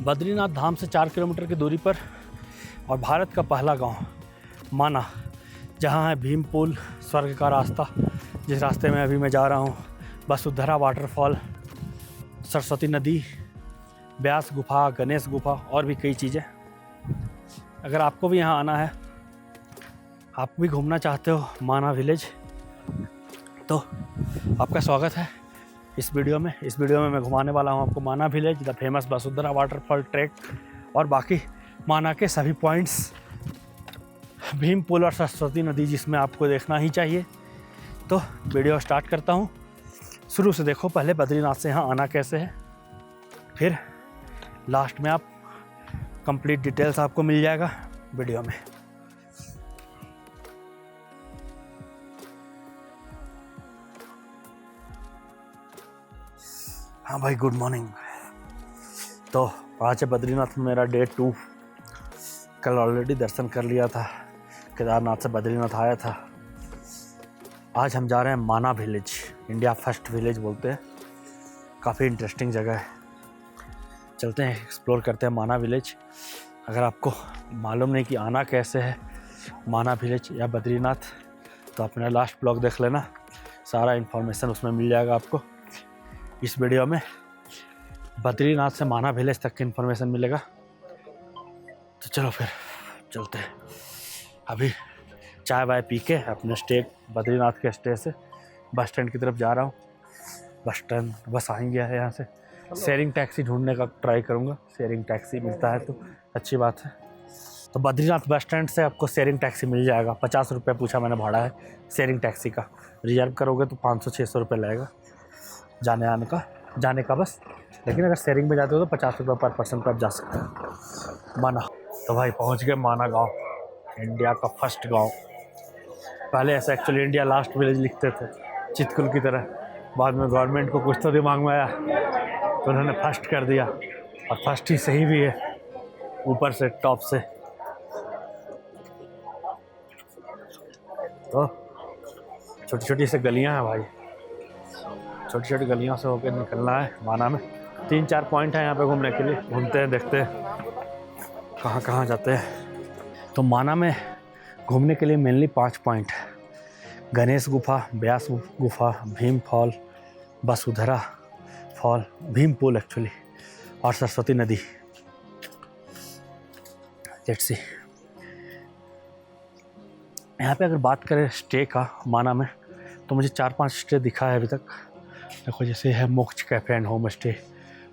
बद्रीनाथ धाम से 4 किलोमीटर की दूरी पर और भारत का पहला गांव माना, जहां है भीम पुल, स्वर्ग का रास्ता, जिस रास्ते में अभी मैं जा रहा हूं, वसुधरा वाटरफॉल, सरस्वती नदी, व्यास गुफा, गणेश गुफा और भी कई चीज़ें। अगर आपको भी यहाँ आना है, आप भी घूमना चाहते हो माना विलेज, तो आपका स्वागत है इस वीडियो में। इस वीडियो में मैं घुमाने वाला हूँ आपको माना village, the famous Vasundhara waterfall track और बाकी माना के सभी पॉइंट्स, भीम पुल और सरस्वती नदी, जिसमें आपको देखना ही चाहिए। तो वीडियो स्टार्ट करता हूँ, शुरू से देखो। पहले बद्रीनाथ से यहाँ आना कैसे है, फिर लास्ट में आप कंप्लीट डिटेल्स आपको मिल जाएगा वीडियो में। हाँ भाई, गुड मॉर्निंग। तो आज है बद्रीनाथ में मेरा डे 2। कल ऑलरेडी दर्शन कर लिया था, केदारनाथ से बद्रीनाथ आया था। आज हम जा रहे हैं माना विलेज, इंडिया फर्स्ट विलेज बोलते हैं। काफ़ी इंटरेस्टिंग जगह है, चलते हैं एक्सप्लोर करते हैं माना विलेज। अगर आपको मालूम नहीं कि आना कैसे है माना विलेज या बद्रीनाथ, तो अपना लास्ट ब्लॉग देख लेना, सारा इन्फॉर्मेशन उसमें मिल जाएगा आपको। इस वीडियो में बद्रीनाथ से माना विलेज तक की इन्फॉर्मेशन मिलेगा। तो चलो फिर चलते हैं। अभी चाय वाय पी के अपने स्टे, बद्रीनाथ के स्टे से बस स्टैंड की तरफ जा रहा हूँ। बस आ ही गया है। यहाँ से शेयरिंग टैक्सी ढूंढने का ट्राई करूँगा, शेयरिंग टैक्सी मिलता है तो अच्छी बात है। तो बद्रीनाथ बस स्टैंड से आपको शेयरिंग टैक्सी मिल जाएगा। 50 रुपये पूछा मैंने भाड़ा है शेयरिंग टैक्सी का। रिजर्व करोगे तो 500-600 रुपये लगेगा जाने का बस। लेकिन अगर शेयरिंग में जाते हो तो 50 रुपये पर पर्सन पर आप जा सकते हैं माना। तो भाई पहुंच गए माना गांव, इंडिया का फर्स्ट गांव। पहले ऐसा एक्चुअली इंडिया लास्ट विलेज लिखते थे, चितकुल की तरह। बाद में गवर्नमेंट को कुछ तो दिमाग में आया तो उन्होंने फर्स्ट कर दिया, और फर्स्ट ही सही भी है, ऊपर से टॉप से। तो छोटी छोटी से गलियां हैं भाई, छोटी छोटी गलियों से होकर निकलना है माना में। 3-4 पॉइंट है यहाँ पे घूमने के लिए, घूमते हैं, देखते हैं कहाँ कहाँ जाते हैं। तो माना में घूमने के लिए मेनली 5 पॉइंट है: गणेश गुफा, व्यास गुफा, भीम फॉल, वसुधरा फॉल, भीम पुल एक्चुअली, और सरस्वती नदी। Let's see. यहाँ पे अगर बात करें स्टे का माना में, तो मुझे 4-5 स्टे दिखा है अभी तक। देखो, जैसे है मोक्ष कैफ़े एंड होम स्टे,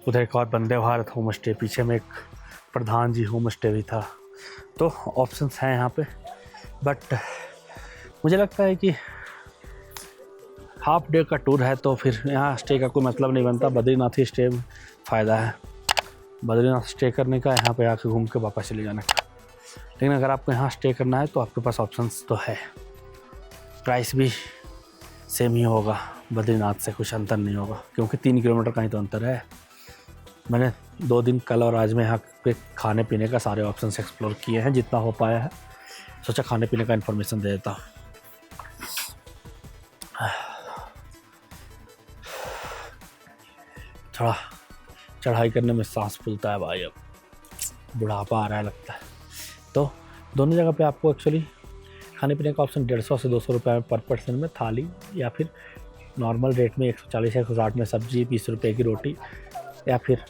उधर एक और वंदे भारत होम स्टे, पीछे में एक प्रधान जी होम स्टे भी था। तो ऑप्शंस हैं यहाँ पे, बट मुझे लगता है कि हाफ डे का टूर है तो फिर यहाँ स्टे का कोई मतलब नहीं बनता। बद्रीनाथ ही स्टे में फ़ायदा है, बद्रीनाथ स्टे करने का, यहाँ पे आके घूम के वापस चले जाने का। लेकिन अगर आपको यहाँ स्टे करना है तो आपके पास ऑप्शंस तो है। प्राइस भी सेम ही होगा, बद्रीनाथ से कुछ अंतर नहीं होगा, क्योंकि 3 किलोमीटर का ही तो अंतर है। मैंने 2 दिन कल और आज में यहाँ पे खाने पीने का सारे ऑप्शंस एक्सप्लोर किए हैं जितना हो पाया है। सोचा खाने पीने का इन्फॉर्मेशन दे देता हूँ। थोड़ा चढ़ाई करने में सांस फूलता है भाई, अब बुढ़ापा आ रहा है लगता है। तो दोनों जगह पे आपको एक्चुअली खाने पीने का ऑप्शन 150 से 200 रुपये पर पर्सन में थाली, या फिर नॉर्मल रेट में 140-160 में सब्जी, 20 रुपये की रोटी, या फिर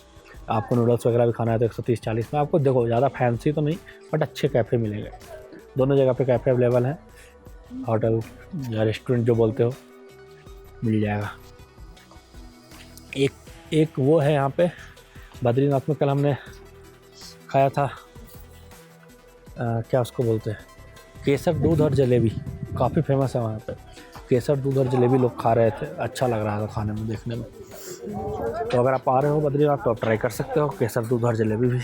आपको नूडल्स वगैरह भी खाना है तो 130-140 में। आपको देखो ज़्यादा फैंसी तो नहीं, बट अच्छे कैफ़े मिलेंगे। दोनों जगह पे कैफ़े अवेलेबल हैं, होटल या रेस्टोरेंट जो बोलते हो मिल जाएगा। एक वो है यहाँ पे बद्रीनाथ में, कल हमने खाया था क्या उसको बोलते हैं, केसर दूध और जलेबी, काफ़ी फेमस है वहाँ पे। केसर दूध और जलेबी लोग खा रहे थे, अच्छा लग रहा था खाने में, देखने में। तो अगर आप आ रहे हो बद्रीनाथ तो आप ट्राई कर सकते हो केसर दूध और जलेबी भी।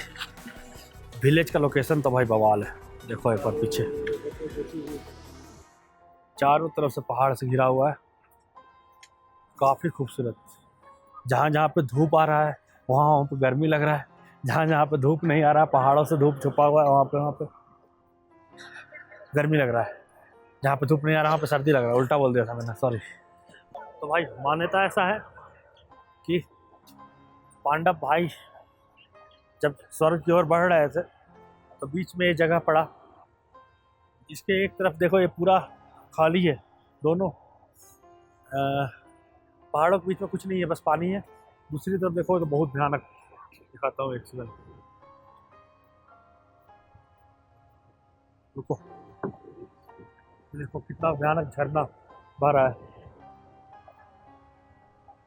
विलेज का लोकेशन तो भाई बवाल है, देखो एक बार पीछे, चारों तरफ से पहाड़ से घिरा हुआ है, काफ़ी खूबसूरत। जहाँ जहाँ पे धूप आ रहा है वहाँ पे गर्मी लग रहा है, जहाँ जहाँ पे धूप नहीं आ रहा, पहाड़ों से धूप छुपा हुआ है, वहाँ पे गर्मी लग रहा है। जहाँ पे धूप नहीं आ रहा वहाँ पे सर्दी लग रहा है, उल्टा बोल दिया था मैंने, सॉरी। तो भाई मान्यता ऐसा है कि पांडव भाई जब स्वर्ग की ओर बढ़ रहे थे तो बीच में ये जगह पड़ा, इसके एक तरफ देखो ये पूरा खाली है, दोनों पहाड़ों के बीच में कुछ नहीं है, बस पानी है। दूसरी तरफ देखो तो बहुत भयानक, दिखाता हूँ एक सेकंड, रुको, देखो कितना भयानक झरना बह रहा है।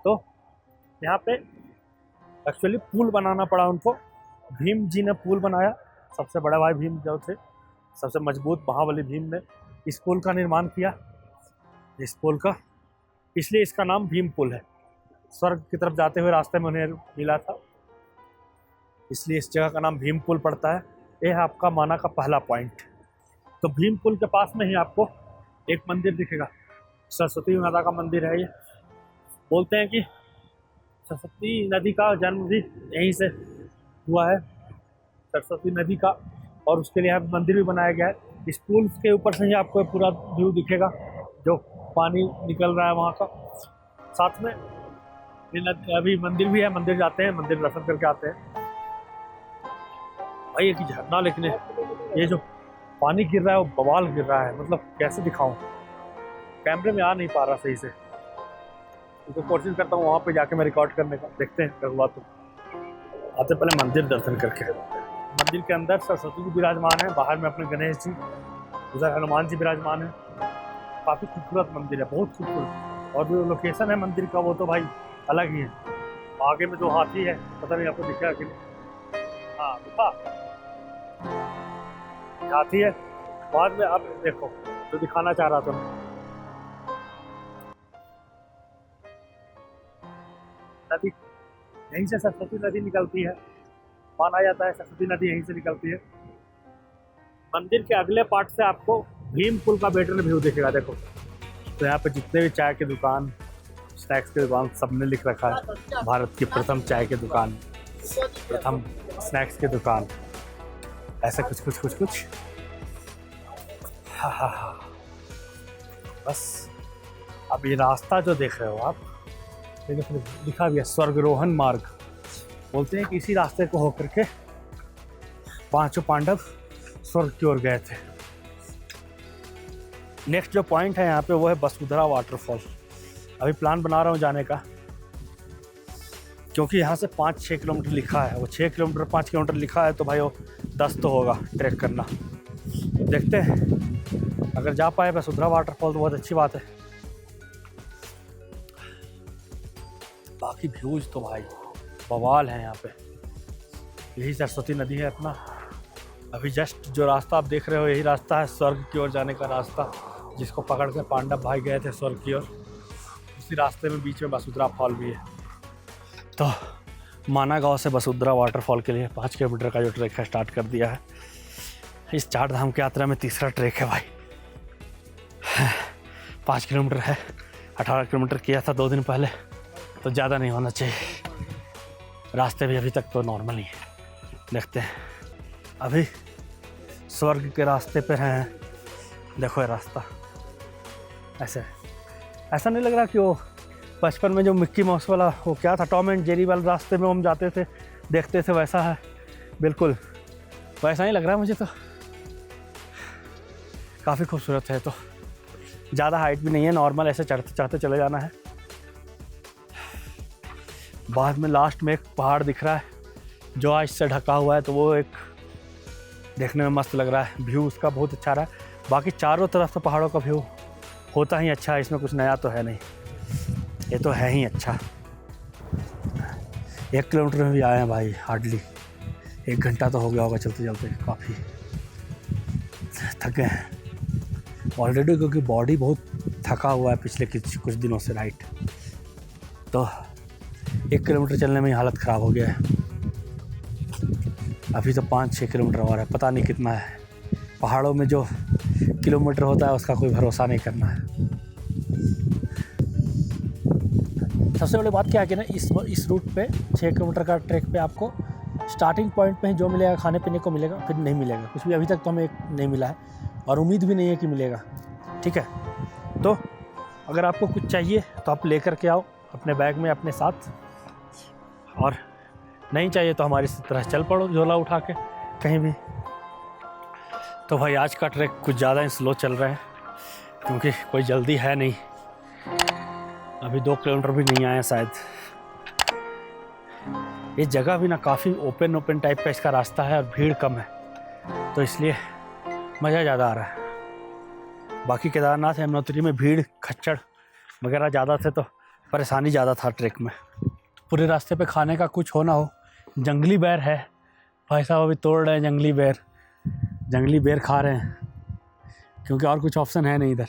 तो यहाँ पे एक्चुअली पुल बनाना पड़ा उनको, भीम जी ने पुल बनाया, सबसे बड़ा भाई भीम जो थे, सबसे मजबूत महाबली भीम ने इस पुल का निर्माण किया, इस पुल का, इसलिए इसका नाम भीम पुल है। स्वर्ग की तरफ जाते हुए रास्ते में उन्हें मिला था, इसलिए इस जगह का नाम भीम पुल पड़ता है। यह है आपका माना का पहला पॉइंट। तो भीम पुल के पास में ही आपको एक मंदिर दिखेगा, सरस्वती माता का मंदिर है। ये बोलते हैं कि सरस्वती नदी का जन्म भी यहीं से हुआ है, सरस्वती नदी का, और उसके लिए यहाँ मंदिर भी बनाया गया है। इस पुल के ऊपर से ही आपको पूरा व्यू दिखेगा, जो पानी निकल रहा है वहाँ का। साथ में अभी मंदिर भी है, मंदिर जाते हैं, मंदिर दर्शन करके आते हैं। भाई एक झरना, लेकिन ये जो पानी गिर रहा है वो बवाल गिर रहा है, मतलब कैसे दिखाऊं, कैमरे में आ नहीं पा रहा सही से, तो कोशिश करता हूँ वहाँ पे जाके मैं रिकॉर्ड करने का, देखते हैं क्या हुआ। तो आते पहले मंदिर दर्शन करके। मंदिर के अंदर सरस्वती जी विराजमान है, बाहर में अपने गणेश जी, उधर हनुमान जी विराजमान है। काफ़ी खूबसूरत मंदिर है, बहुत खूबसूरत। और जो लोकेशन है मंदिर का वो तो भाई अलग ही है। आगे में जो हाथी है, पता नहीं आपको दिखा कि नहीं, हाँ दिखा, हाथी है। बाद में आप देखो जो दिखाना चाह रहा था मैं, नदी, यहीं से सरस्वती नदी निकलती है, माना जाता है सरस्वती नदी यहीं से निकलती है। मंदिर के अगले पार्ट से आपको भीम पुल का बेटर व्यू दिखेगा। देखो तो यहाँ पे जितने भी चाय की दुकान, स्नैक्स की दुकान, सबने लिख रखा है भारत की प्रथम चाय की दुकान, प्रथम स्नैक्स की दुकान, ऐसा कुछ कुछ कुछ कुछ। हाँ हाँ हाँ, बस अब ये रास्ता जो देख रहे हो आप, लेकिन लिखा भी है स्वर्गरोहन मार्ग। बोलते हैं कि इसी रास्ते को होकर के पांचों पांडव स्वर्ग की ओर गए थे। नेक्स्ट जो पॉइंट है यहाँ पे वो है वसुंधरा वाटरफॉल। अभी प्लान बना रहा हूँ जाने का, क्योंकि यहाँ से 5-6 किलोमीटर लिखा है, वो 6 किलोमीटर 5 किलोमीटर लिखा है, तो भाई वो 10 तो होगा ट्रैक करना। देखते हैं, अगर जा पाए वसुंधरा वाटरफॉल तो बहुत अच्छी बात है। बाकी व्यूज तो भाई बवाल है यहाँ पे। यही सरस्वती नदी है अपना। अभी जस्ट जो रास्ता आप देख रहे हो यही रास्ता है स्वर्ग की ओर जाने का रास्ता, जिसको पकड़ के पांडव भाई गए थे स्वर्ग की ओर। उसी रास्ते में बीच में वसुंधरा फॉल भी है। तो माना गांव से वसुंधरा वाटरफॉल के लिए 5 किलोमीटर का जो ट्रैक है स्टार्ट कर दिया है। इस 4 धाम की यात्रा में तीसरा ट्रैक है भाई। 5 किलोमीटर है, 18 किलोमीटर किया था 2 दिन पहले, तो ज़्यादा नहीं होना चाहिए। रास्ते भी अभी तक तो नॉर्मल ही है। देखते हैं, अभी स्वर्ग के रास्ते पर हैं। देखो ये रास्ता ऐसा नहीं लग रहा कि वो बचपन में जो मिक्की माउस वाला, वो क्या था, टॉम एंड जेरी वाले रास्ते में हम जाते थे देखते थे, वैसा है बिल्कुल, वैसा ही लग रहा है मुझे। तो काफ़ी खूबसूरत है। तो ज़्यादा हाइट भी नहीं है, नॉर्मल ऐसे चढ़ते चढ़ते चले जाना है। बाद में लास्ट में एक पहाड़ दिख रहा है जो आइस से ढका हुआ है, तो वो एक देखने में मस्त लग रहा है, व्यू उसका बहुत अच्छा रहा है। बाकी चारों तरफ से पहाड़ों का व्यू होता ही अच्छा है, इसमें कुछ नया तो है नहीं, ये तो है ही अच्छा। 1 किलोमीटर में भी आए हैं भाई, हार्डली 1 घंटा तो हो गया होगा चलते चलते। काफ़ी थके हैं ऑलरेडी, क्योंकि बॉडी बहुत थका हुआ है पिछले कुछ दिनों से, राइट। तो 1 किलोमीटर चलने में ही हालत ख़राब हो गया है। अभी तो 5-6 किलोमीटर और है, पता नहीं कितना है। पहाड़ों में जो किलोमीटर होता है उसका कोई भरोसा नहीं करना है। सबसे बड़ी बात क्या है कि ना, इस रूट पे 6 किलोमीटर का ट्रैक पे आपको स्टार्टिंग पॉइंट पे ही जो मिलेगा खाने पीने को मिलेगा, फिर नहीं मिलेगा कुछ भी। अभी तक तो हमें नहीं मिला है और उम्मीद भी नहीं है कि मिलेगा, ठीक है। तो अगर आपको कुछ चाहिए तो आप लेकर के आओ अपने बैग में अपने साथ, और नहीं चाहिए तो हमारी तरह चल पड़ो झोला उठा के कहीं भी। तो भाई आज का ट्रैक कुछ ज़्यादा ही स्लो चल रहा है क्योंकि कोई जल्दी है नहीं, अभी 2 किलोमीटर भी नहीं आया शायद। ये जगह भी ना काफ़ी ओपन टाइप का इसका रास्ता है और भीड़ कम है, तो इसलिए मज़ा ज़्यादा आ रहा है। बाकी केदारनाथ यमुनोत्री में भीड़ खच्चड़ वगैरह ज़्यादा थे तो परेशानी ज़्यादा था ट्रैक में। पूरे रास्ते पे खाने का कुछ हो ना हो, जंगली बेर है, भाई साहब अभी तोड़ रहे हैं जंगली बेर खा रहे हैं क्योंकि और कुछ ऑप्शन है नहीं इधर।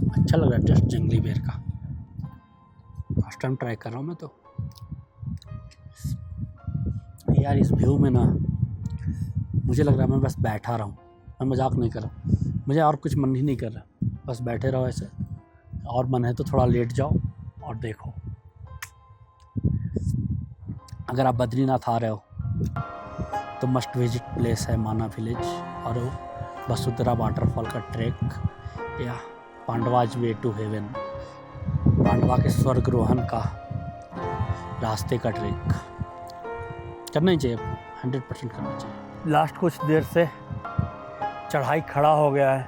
अच्छा लग रहा है टेस्ट जंगली बेर का, फर्स्ट टाइम ट्राई कर रहा हूँ मैं तो। यार इस व्यू में ना मुझे लग रहा है मैं बस बैठा रहा हूँ, मैं मजाक नहीं कर रहा, मुझे और कुछ मन ही नहीं कर रहा, बस बैठे रहो ऐसे, और मन है तो थोड़ा लेट जाओ और देखो। अगर आप बद्रीनाथ आ रहे हो तो मस्ट विजिट प्लेस है माना विलेज और वसुंधरा वाटरफॉल का ट्रैक या पांडवाज वे टू हेवन, पांडवा के स्वर्गरोहन का रास्ते का ट्रैक करना ही चाहिए, 100% करना चाहिए। लास्ट कुछ देर से चढ़ाई खड़ा हो गया है,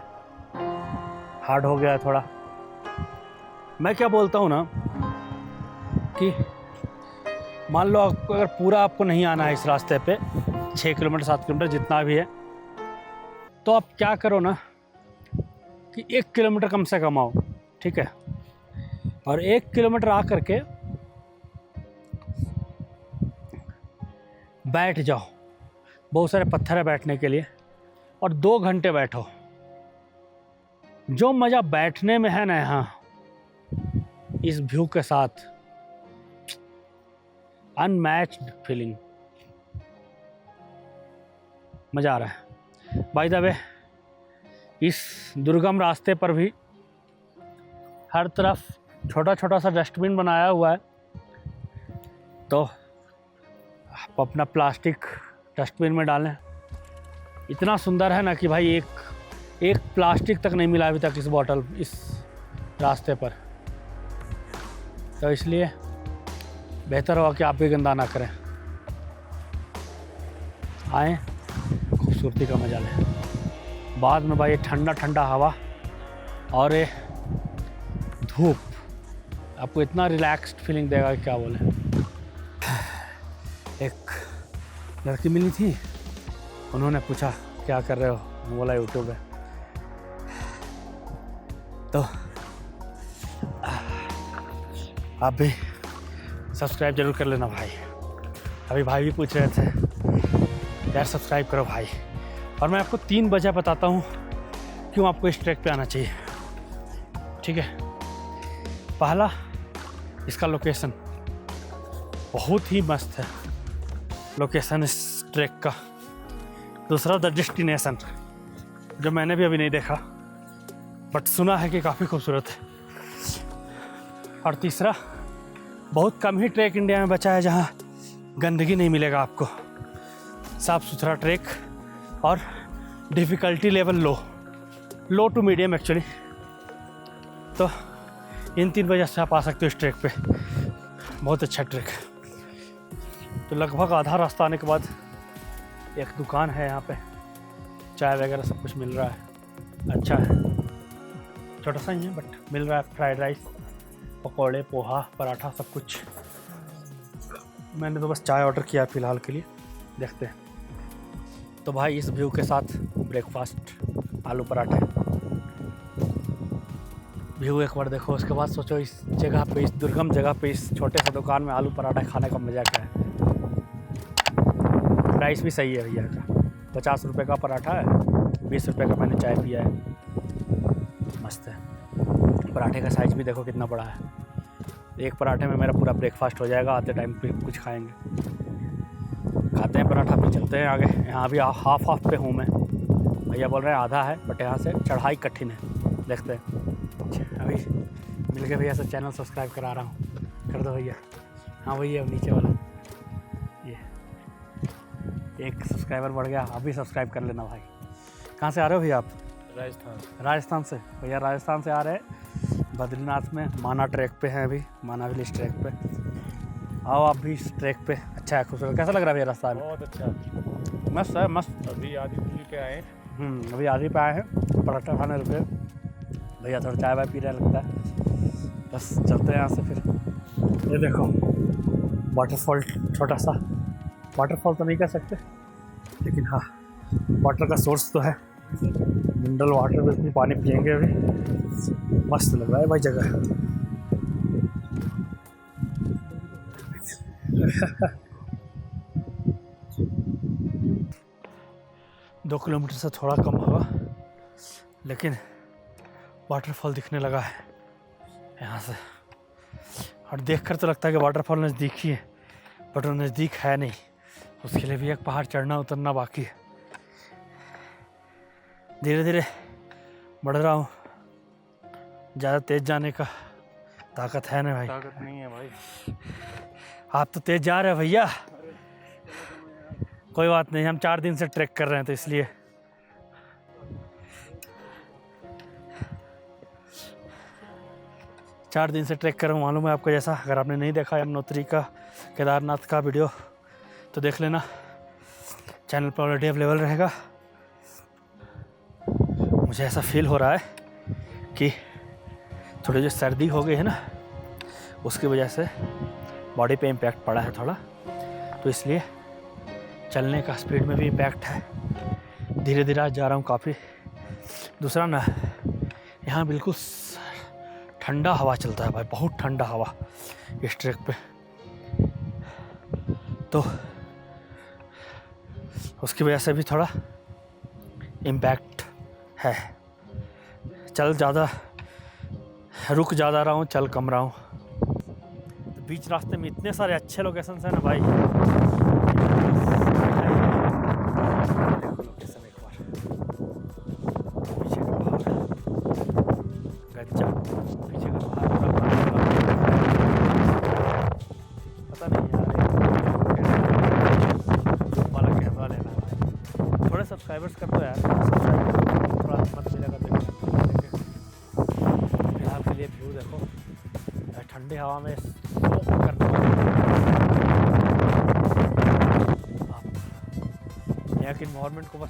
हार्ड हो गया है थोड़ा। मैं क्या बोलता हूँ ना कि मान लो अगर पूरा आपको नहीं आना है इस रास्ते पे 6 किलोमीटर 7 किलोमीटर जितना भी है, तो आप क्या करो ना कि 1 किलोमीटर कम से कम आओ, ठीक है, और 1 किलोमीटर आ करके बैठ जाओ, बहुत सारे पत्थर है बैठने के लिए, और 2 घंटे बैठो। जो मज़ा बैठने में है ना यहाँ इस व्यू के साथ, अनमैच्ड फीलिंग, मज़ा आ रहा है। बाय द वे इस दुर्गम रास्ते पर भी हर तरफ छोटा छोटा सा डस्टबिन बनाया हुआ है, तो आप अपना प्लास्टिक डस्टबिन में डालें। इतना सुंदर है ना कि भाई एक प्लास्टिक तक नहीं मिला अभी तक इस रास्ते पर, तो इसलिए बेहतर होगा कि आप भी गंदा ना करें, आएँ खूबसूरती का मजा लें। बाद में भाई ठंडा ठंडा हवा और ये धूप आपको इतना रिलैक्स्ड फीलिंग देगा कि क्या बोले। एक लड़की मिली थी, उन्होंने पूछा क्या कर रहे हो, मैं बोला यूट्यूब है। तो आप भी सब्सक्राइब जरूर कर लेना भाई। अभी भाई भी पूछ रहे थे यार सब्सक्राइब करो भाई। और मैं आपको 3 वजह बताता हूँ क्यों आपको इस ट्रैक पे आना चाहिए, ठीक है। पहला, इसका लोकेशन बहुत ही मस्त है, लोकेशन इस ट्रैक का। दूसरा, द डेस्टिनेशन, जो मैंने भी अभी नहीं देखा बट सुना है कि काफ़ी खूबसूरत है। और तीसरा, बहुत कम ही ट्रैक इंडिया में बचा है जहाँ गंदगी नहीं मिलेगा आपको, साफ़ सुथरा ट्रैक और difficulty level low to medium actually. तो इन 3 वजह से आप आ सकते हो इस ट्रैक पे, बहुत अच्छा ट्रैक। तो लगभग आधा रास्ता आने के बाद एक दुकान है, यहाँ पे चाय वगैरह सब कुछ मिल रहा है, अच्छा है, छोटा सा ही है बट मिल रहा है। फ्राइड राइस, पकौड़े, पोहा, पराठा सब कुछ। मैंने तो बस चाय ऑर्डर किया फ़िलहाल के लिए, देखते हैं। तो भाई इस व्यू के साथ ब्रेकफास्ट, आलू पराठे, व्यू एक बार देखो, उसके बाद सोचो इस जगह पे, इस दुर्गम जगह पे, इस छोटे से दुकान में आलू पराठा खाने का मज़ा क्या है। प्राइस भी सही है भैया का, 50 रुपये का पराठा है, 20 रुपये का मैंने चाय पिया है, मस्त है। पराठे का साइज़ भी देखो कितना बड़ा है, एक पराठे में मेरा पूरा ब्रेकफास्ट हो जाएगा। आते टाइम पे कुछ खाएंगे, खाते हैं पराठा, फिर चलते हैं आगे। यहाँ भी हाफ पे हूँ मैं, भैया बोल रहे हैं आधा है बट यहाँ से चढ़ाई कठिन है, देखते हैं। अभी मिल के भैया से चैनल सब्सक्राइब करा रहा हूँ, कर दो भैया। हाँ भैया नीचे वाला, ये 1 सब्सक्राइबर बढ़ गया, अभी सब्सक्राइब कर लेना भाई। कहाँ से आ रहे हो भैया आप? राजस्थान से। भैया राजस्थान से आ रहे हैं, बद्रीनाथ में माना ट्रैक पे हैं, अभी माना विलेज ट्रैक पे। आओ आप भी इस ट्रैक पे। अच्छा है, खूबसूरत। कैसा लग रहा है भैया रास्ता? बहुत अच्छा, मस्त है, मस्त। अभी आधी दूरी पे आए। अभी आधी पे आए हैं, पराठा खाने रुके। भैया थोड़ा चाय वाय पी रहे लगता है। बस चलते हैं यहाँ से फिर। ये देखो वाटरफॉल, छोटा सा वाटरफॉल तो नहीं कह सकते, लेकिन हाँ वाटर का सोर्स तो है। मिनरल वाटर में भी पानी पियेंगे अभी। मस्त लग रहा है भाई जगह। 2 किलोमीटर से थोड़ा कम होगा, लेकिन वाटरफॉल दिखने लगा है यहाँ से। और देखकर तो लगता है कि वाटरफॉल नज़दीक ही है, बट वो नज़दीक है नहीं। उसके लिए भी एक पहाड़ चढ़ना उतरना बाकी है। धीरे धीरे बढ़ रहा हूँ। ज़्यादा तेज़ जाने का ताकत है ना भाई? ताकत नहीं है भाई। आप तो तेज़ जा रहे हो भैया। कोई बात नहीं, हम 4 दिन से ट्रैक कर रहे हैं तो इसलिए। चार दिन से ट्रैक कर रहा हूँ, मालूम है आपको। जैसा अगर आपने नहीं देखा यमुनोत्री का, केदारनाथ का वीडियो तो देख लेना, चैनल पर ऑलरेडी अवेलेबल रहेगा। मुझे ऐसा फील हो रहा है कि थोड़ी जो सर्दी हो गई है ना, उसकी वजह से बॉडी पे इम्पैक्ट पड़ा है थोड़ा, तो इसलिए चलने का स्पीड में भी इम्पैक्ट है। धीरे धीरे आज जा रहा हूँ काफ़ी। दूसरा ना, यहाँ बिल्कुल ठंडा हवा चलता है भाई, बहुत ठंडा हवा इस ट्रैक पे। तो उसकी वजह से भी थोड़ा इम्पैक्ट है। चल ज़्यादा, रुक ज़्यादा रहा हूँ, चल कम रहा हूँ। तो बीच रास्ते में इतने सारे अच्छे लोकेशंस हैं ना भाई। देखो लोकेशन एक बार, पीछे का पहाड़ गजब, पीछे का पहाड़ पता नहीं यार वाला कैमरा लेना है भाई। थोड़े सब्सक्राइबर्स कर दो यार, सब्सक्राइब करो, थोड़ा मत मिलेगा देखो। फिलहाल के लिए व्यू देखो, ठंडी हवा में करने यहाँ के इन्वायरमेंट को बस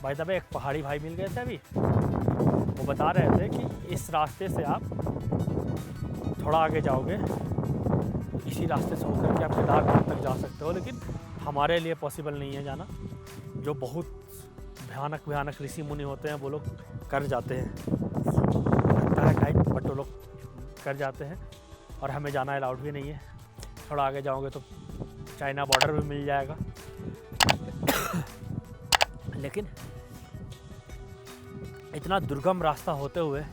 भाई। तब एक पहाड़ी भाई मिल गए थे अभी, वो बता रहे थे कि इस रास्ते से आप थोड़ा आगे जाओगे, इसी रास्ते से होकर के आप केदारनाथ तक जा सकते हो, लेकिन हमारे लिए पॉसिबल नहीं है जाना। जो बहुत भयानक भयानक ऋषि मुनि होते हैं वो लोग कर जाते हैं, लगता है टाइम, बट वो लोग कर जाते हैं और हमें जाना अलाउड भी नहीं है। थोड़ा आगे जाओगे तो चाइना बॉर्डर भी मिल जाएगा। लेकिन इतना दुर्गम रास्ता होते हुए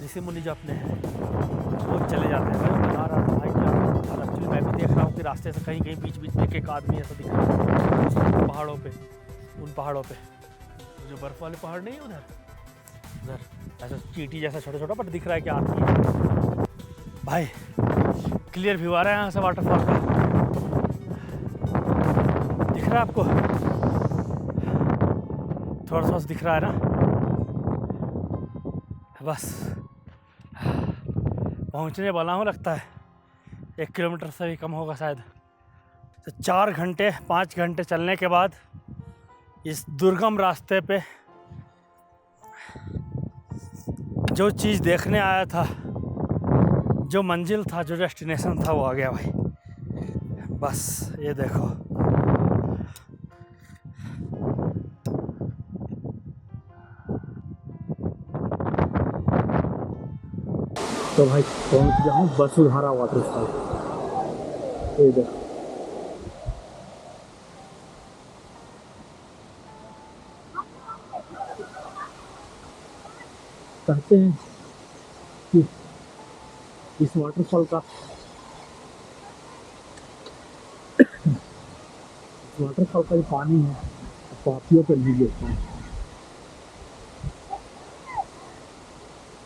ऋषि मुनि जो अपने हैं वो चले जाते हैं। मैं बता रहा था भाई, और एक्चुअली मैं भी देख रहा हूँ कि रास्ते से कहीं कहीं बीच बीच में एक आदमी ऐसा दिख रहा है पहाड़ों पे, उन पहाड़ों पे जो बर्फ़ वाले पहाड़ नहीं है उधर ऐसा चींटी जैसा छोटा छोटा, बट दिख रहा है कि आदमी है भाई। क्लियर व्यू आ रहा है यहाँ से वाटरफॉल का, दिख रहा है आपको? थोड़ा सा दिख रहा है ना? बस पहुँचने वाला हूँ, लगता है 1 किलोमीटर से भी कम होगा शायद। तो 4 घंटे 5 घंटे चलने के बाद इस दुर्गम रास्ते पे जो चीज़ देखने आया था, जो मंजिल था, जो डेस्टिनेशन था, वो आ गया भाई। बस ये देखो, तो भाई पहुंच गया हूँ वसुधारा वाटरफॉल। ये देखो, कहते हैं कि इस वाटरफॉल का जो पानी है पापियों पर नहीं गिरता है।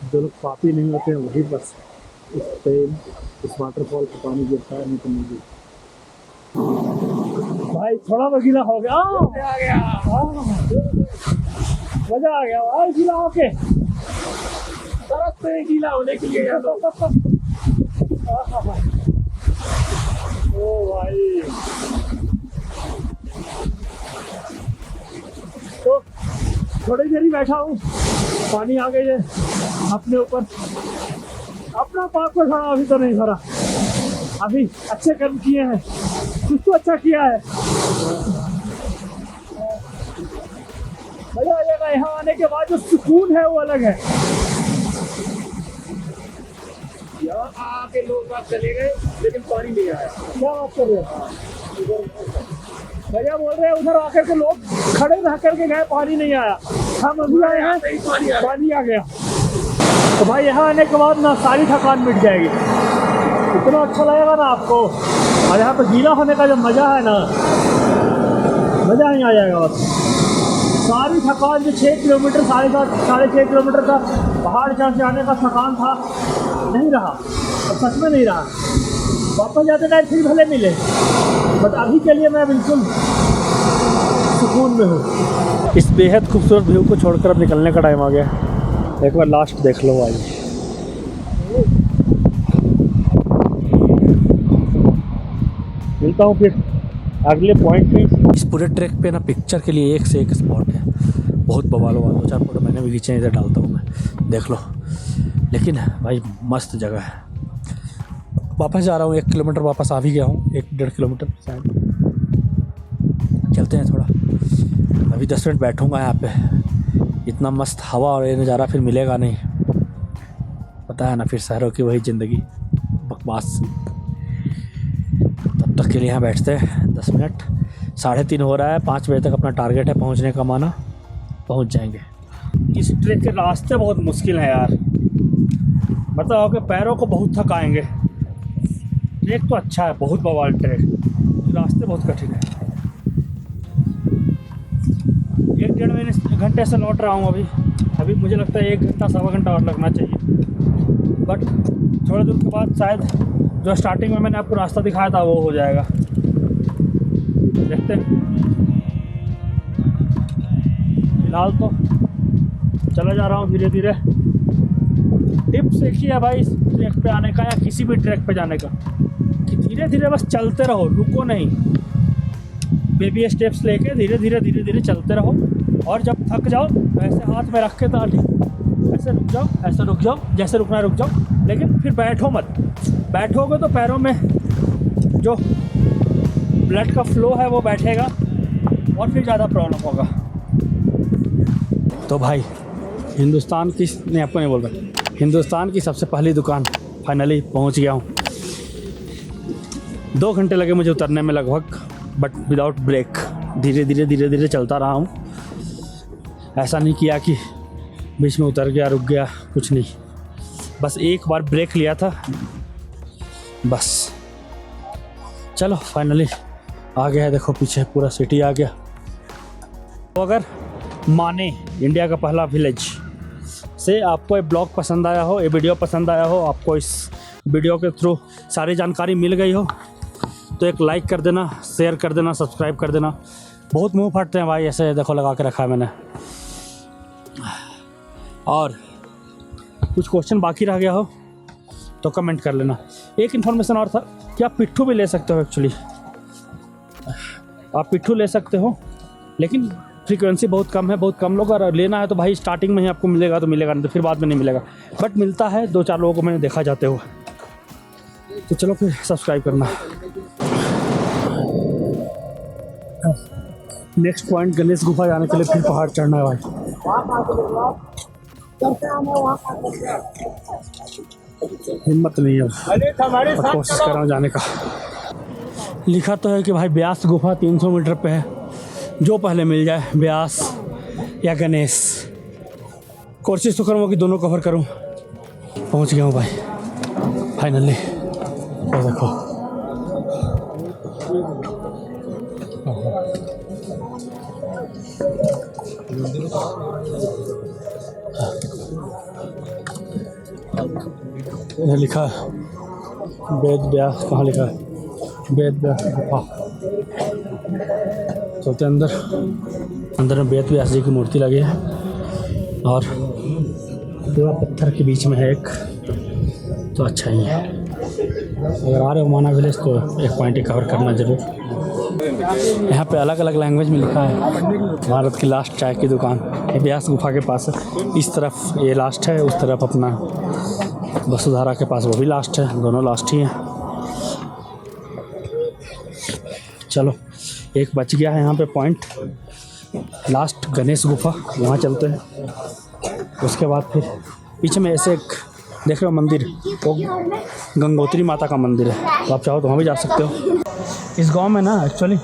जो लोग पापी नहीं होते हैं वही बस इस वाटरफॉल का पानी गिरता है, नहीं तो नहीं गिरता। भाई थोड़ा तो गीला हो गया, मजा आ गया भाई गीला होके। तरस पे गीला होने के लिए ओ भाई, तो थोड़ी देर ही बैठा हूँ, पानी आ गई है अपने ऊपर। अपना पाप को भरा अभी तो नहीं भरा, अभी अच्छे कर्म किए हैं, कुछ तो अच्छा किया है। मजा आ जाएगा यहाँ आने के बाद, जो सुकून है वो अलग है। यहाँ आके लोग बात चले गए लेकिन पानी नहीं आया। क्या बात कर रहे हो भैया? बोल रहे हैं उधर आकर के लोग खड़े रह करके गए, पानी नहीं आया। हम अभी आए हैं, पानी आ गया। तो भाई यहाँ आने के बाद ना सारी थकान मिट जाएगी, इतना अच्छा लगेगा ना आपको। और यहाँ पे गीला होने का जो मज़ा है ना, मज़ा नहीं आ जाएगा बस। सारी थकान जो 6 किलोमीटर, 6.5 किलोमीटर का पहाड़ चढ़ जाने का थकान था, नहीं रहा, और सच में नहीं रहा। वापस जाते टाइम फिर भले मिले, बट अभी के लिए मैं बिल्कुल सुकून में हूँ। इस बेहद खूबसूरत व्यू को छोड़कर अब निकलने का टाइम आ गया। एक बार लास्ट देख लो भाई। मिलता हूँ फिर अगले पॉइंट पे। इस पूरे ट्रैक पे ना पिक्चर के लिए एक से एक स्पॉट है, बहुत बवाल हुआ। 2-4 फोटो मैंने भी खींचे, इधर डालता हूँ मैं, देख लो। लेकिन भाई मस्त जगह है। वापस जा रहा हूँ, 1 किलोमीटर वापस आ भी गया हूँ, 1-1.5 किलोमीटर शायद। चलते हैं थोड़ा, अभी 10 मिनट बैठूँगा यहाँ पे। इतना मस्त हवा और ये नज़ारा फिर मिलेगा नहीं, पता है ना। फिर शहरों की वही ज़िंदगी बकवास। तब तक के लिए यहाँ बैठते हैं 10 मिनट। 3:30 हो रहा है, 5 बजे तक अपना टारगेट है पहुँचने का, माना पहुँच जाएंगे। इस ट्रैक के रास्ते बहुत मुश्किल हैं यार, मतलब आपके पैरों को बहुत थकाएंगे। ट्रैक तो अच्छा है, बहुत बवाल ट्रैक, रास्ते बहुत कठिन है। 1-1.5 घंटे से लौट रहा हूँ अभी मुझे लगता है 1 घंटा 1.25 घंटा और लगना चाहिए। बट थोड़े दूर के बाद शायद जो स्टार्टिंग में मैंने आपको रास्ता दिखाया था वो हो जाएगा, देखते हैं। फिलहाल तो चला जा रहा हूँ धीरे धीरे। टिप्स एक ही है भाई इस ट्रैक पे आने का या किसी भी ट्रैक पे जाने का, कि धीरे धीरे बस चलते रहो, रुको नहीं। बेबी स्टेप्स लेके धीरे धीरे चलते रहो। और जब थक जाओ तो ऐसे हाथ में रख के ताली ऐसे रुक जाओ, ऐसे रुक जाओ, जैसे रुकना रुक जाओ, लेकिन फिर बैठो मत। बैठोगे तो पैरों में जो ब्लड का फ्लो है वो बैठेगा और फिर ज़्यादा प्रॉब्लम होगा। तो भाई हिंदुस्तान की, नहीं आपको नहीं बोल रहा, हिंदुस्तान की सबसे पहली दुकान फाइनली पहुंच गया हूं। 2 घंटे लगे मुझे उतरने में लगभग, बट विदाउट ब्रेक। धीरे धीरे चलता रहा हूं, ऐसा नहीं किया कि बीच में उतर गया रुक गया, कुछ नहीं। बस एक बार ब्रेक लिया था बस। चलो फाइनली आ गया है, देखो पीछे पूरा सिटी आ गया। तो अगर माने इंडिया का पहला विलेज से आपको ये ब्लॉग पसंद आया हो, ये वीडियो पसंद आया हो, आपको इस वीडियो के थ्रू सारी जानकारी मिल गई हो, तो एक लाइक कर देना, शेयर कर देना, सब्सक्राइब कर देना। बहुत मुंह फटते हैं भाई, ऐसे देखो लगा के रखा है मैंने। और कुछ क्वेश्चन बाकी रह गया हो तो कमेंट कर लेना। एक इन्फॉर्मेशन और था कि आप पिट्ठू भी ले सकते हो। एक्चुअली आप पिट्ठू ले सकते हो, लेकिन फ्रीक्वेंसी बहुत कम है, बहुत कम लोग। और लेना है तो भाई स्टार्टिंग में ही आपको मिलेगा तो मिलेगा, नहीं तो फिर बाद में नहीं मिलेगा। बट मिलता है, 2-4 लोगों को मैंने देखा जाते हुए। तो चलो फिर सब्सक्राइब करना। नेक्स्ट पॉइंट गणेश गुफा जाने के लिए फिर पहाड़ चढ़ना है भाई। हिम्मत नहीं है, कोशिश कर रहा हूँ जाने का। लिखा तो है कि भाई ब्यास गुफा 300 मीटर पे है, जो पहले मिल जाए, ब्यास या गणेश। कोशिश तो करूँगा कि दोनों कवर करूँ। पहुँच गया हूँ भाई फाइनली। तो देखो ये लिखा है वेद व्यास, कहाँ लिखा है वेद व्यास गुफा। चलते अंदर में वेद व्यास जी की मूर्ति लगी है और पूरा पत्थर के बीच में है एक, तो अच्छा ही है। अगर आ रहे हो माना विलेज तो एक पॉइंट ही कवर करना जरूर। यहाँ पे अलग अलग लैंग्वेज में लिखा है भारत की लास्ट चाय की दुकान। ये ब्यास गुफा के पास है, इस तरफ ये लास्ट है, उस तरफ अपना वसुधारा के पास वो भी लास्ट है, दोनों लास्ट ही हैं। चलो एक बच गया है यहाँ पे पॉइंट, लास्ट गणेश गुफा, वहाँ चलते हैं। उसके बाद फिर पीछे में ऐसे एक देख रहे हो मंदिर, वो गंगोत्री माता का मंदिर है, तो आप चाहो तो वहाँ भी जा सकते हो। इस गांव में ना एक्चुअली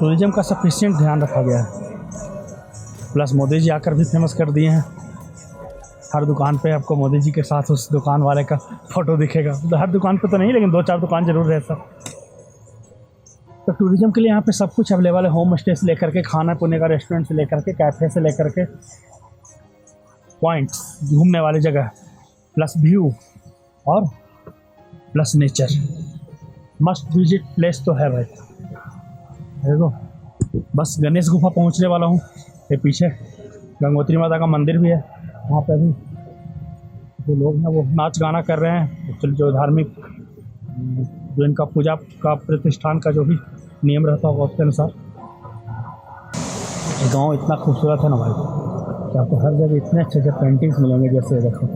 टूरिज़्म का सफिशिएंट ध्यान रखा गया है, प्लस मोदी जी आकर भी फेमस कर दिए हैं। हर दुकान पे आपको मोदी जी के साथ उस दुकान वाले का फ़ोटो दिखेगा, तो हर दुकान पे तो नहीं लेकिन 2-4 दुकान जरूर है सब। तो टूरिज़्म के लिए यहाँ पे सब कुछ अवेलेबल है, होम स्टे से लेकर के खाना पीने का रेस्टोरेंट से लेकर के कैफ़े से लेकर के पॉइंट्स घूमने वाली जगह, प्लस व्यू और plus nature, must visit place तो है भाई। देखो बस गणेश गुफा पहुंचने वाला हूँ, ये पीछे गंगोत्री माता का मंदिर भी है, वहाँ पे अभी जो लोग हैं वो नाच गाना कर रहे हैं। एक्चुअली जो धार्मिक जो इनका पूजा का प्रतिष्ठान का जो भी नियम रहता होगा उसके अनुसार। ये गाँव इतना खूबसूरत है ना भाई कि आपको हर जगह इतने अच्छे अच्छे पेंटिंग्स मिलेंगे, जैसे देखो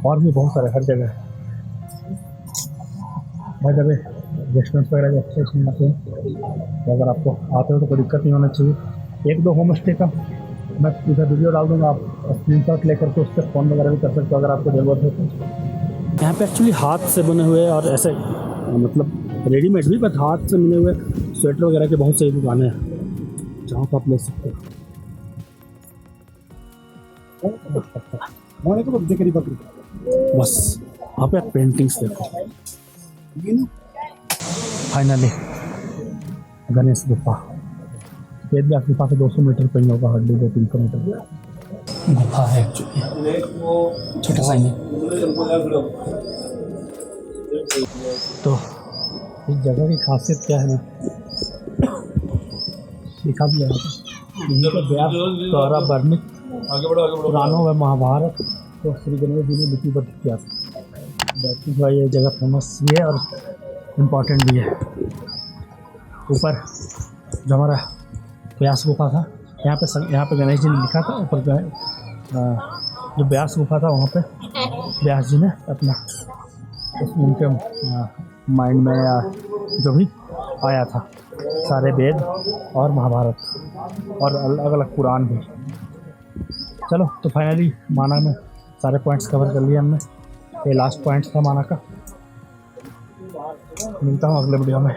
और भी बहुत सारे हर जगह। हर जगह रेस्टोरेंट्स वगैरह भी अच्छे अच्छे आते हैं, तो अगर आपको आते हो तो कोई दिक्कत नहीं होना चाहिए। 1-2 होम स्टे का मैं इधर वीडियो डाल दूँगा, आप स्क्रीनशॉट लेकर के उससे फ़ोन वगैरह भी कर सकते हो अगर आपको ज़रूरत है तो। यहाँ पे एक्चुअली हाथ से बने हुए और ऐसे मतलब रेडीमेड भी, बट हाथ से बने हुए स्वेटर वगैरह की बहुत सारी दुकानें हैं जहाँ पर आप ले सकते हो। बस वहाँ पे पेंटिंग्स देखो। फाइनली गणेश गुफा, ये भी आपके पास 200 मीटर पे ही होगा, हड्डी 2-300 मीटर गुफा है एक्चुअली, छोटा सा ही। तो इस जगह की खासियत क्या है ना, लिखा भी है व्यास द्वारा वर्णित पुराणों व महाभारत तो श्री गणेश जी ने लिपिबद्ध किया था। भाई ये जगह फेमस भी है और इम्पोर्टेंट भी है। ऊपर जो हमारा व्यास गुफा था, यहाँ पे गणेश जी ने लिखा था, ऊपर जो व्यास गुफा था वहाँ पे व्यास जी ने अपना उनके माइंड में या जो भी आया था सारे वेद और महाभारत और अलग अलग पुराण भी। चलो तो फाइनली माना में सारे पॉइंट्स कवर कर लिए हमने, ये लास्ट पॉइंट था माना का। मिलता हूँ अगले वीडियो में।